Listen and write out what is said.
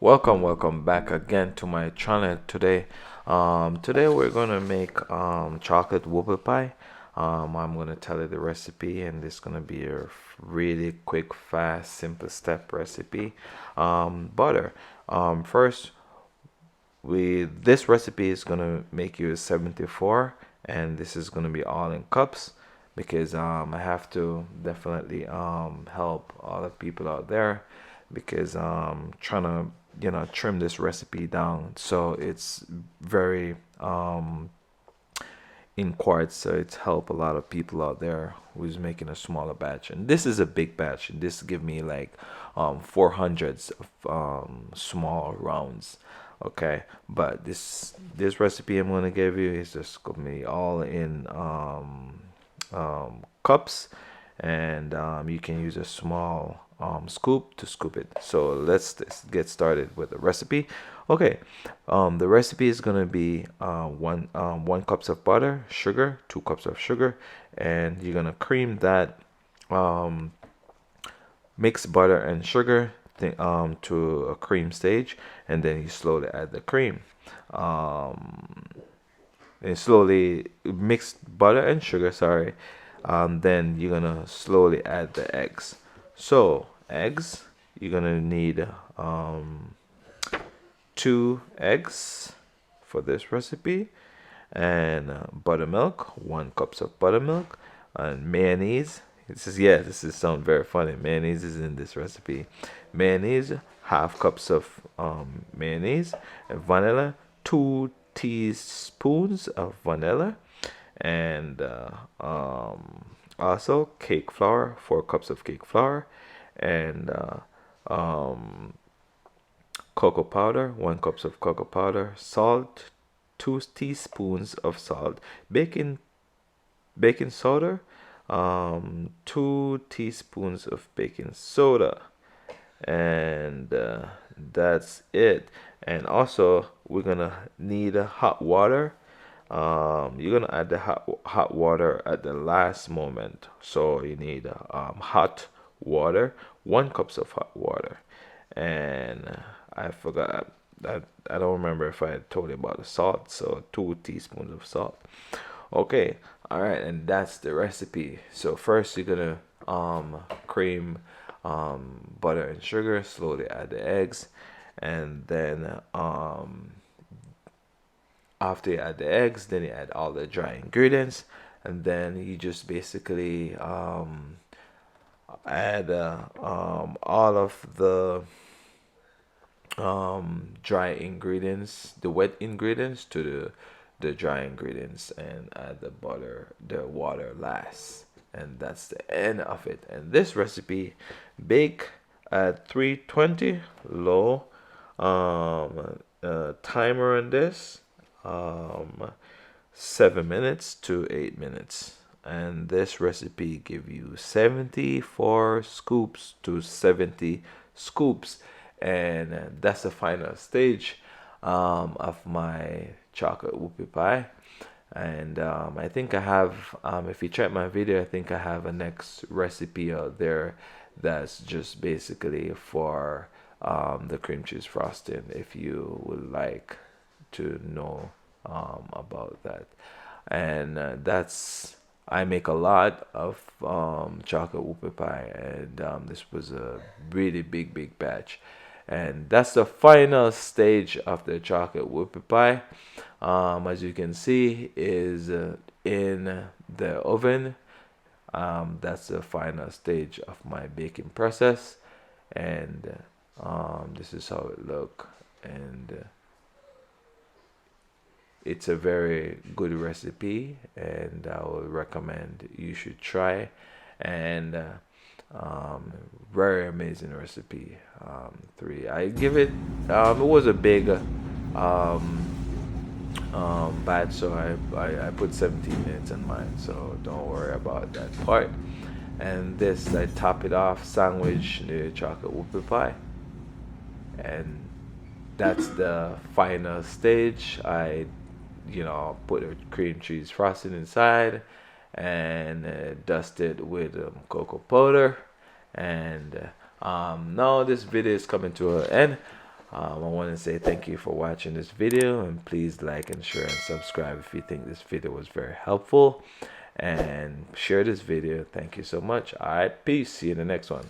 Welcome back again to my channel today. Today we're gonna make chocolate whoopie pie. I'm gonna tell you the recipe, and this is gonna be a really quick, fast, simple step recipe. Butter. First, this recipe is gonna make you 74, and this is gonna be all in cups because I have to definitely help all the people out there because trying to trim this recipe down so it's very in quarts, so it's help a lot of people out there who's making a smaller batch. And this is a big batch, and this give me like 400s of small rounds. Okay, but this recipe I'm gonna give you is just gonna be all in cups, and you can use a small scoop to scoop it. So let's get started with the recipe. Okay, the recipe is gonna be one cups of butter, sugar, 2 cups of sugar, and you're gonna cream that um, mix butter and sugar to a cream stage, and then you slowly add the cream. Um, and slowly mix butter and sugar, sorry. Then you're gonna slowly add the eggs. So eggs, you're gonna need 2 eggs for this recipe, and buttermilk, 1 cup of buttermilk, and mayonnaise. This is sound very funny. Mayonnaise is in this recipe. Mayonnaise, half 2 cups of mayonnaise, and vanilla, 2 teaspoons of vanilla, and also cake flour, 4 cups of cake flour, and um, cocoa powder, 1 cup of cocoa powder, salt, 2 teaspoons of salt, baking soda, 2 teaspoons of baking soda, and that's it. And also we're gonna need hot water. You're gonna add the hot water at the last moment, so you need hot water, 1 cup of hot water. And I forgot, I don't remember if I told you about the salt, so 2 teaspoons of salt. Okay, all right, and that's the recipe. So first you're gonna cream butter and sugar, slowly add the eggs, and then after you add the eggs, then you add all the dry ingredients, and then you just basically add all of the dry ingredients, the wet ingredients to the dry ingredients, and add the water last, and that's the end of it. And this recipe, bake at 320 low, timer on this, um 7 minutes to 8 minutes. And this recipe give you 74 scoops to 70 scoops, and that's the final stage of my chocolate whoopie pie. And I think I have, if you check my video, I think I have a next recipe out there that's just basically for the cream cheese frosting, if you would like to know about that. And that's, I make a lot of chocolate whoopie pie, and this was a really big batch. And that's the final stage of the chocolate whoopie pie. As you can see, is in the oven. That's the final stage of my baking process, and this is how it look. And it's a very good recipe, and I would recommend you should try. And very amazing recipe. 3. I give it. It was a big batch, so I put 17 minutes in mine. So don't worry about that part. And this, I top it off, sandwich the chocolate whoopie pie, and that's the final stage. I put a cream cheese frosting inside, and dust it with cocoa powder. And now this video is coming to an end. I want to say thank you for watching this video, and please like and share and subscribe if you think this video was very helpful, and share this video. Thank you so much. All right, peace. See you in the next one.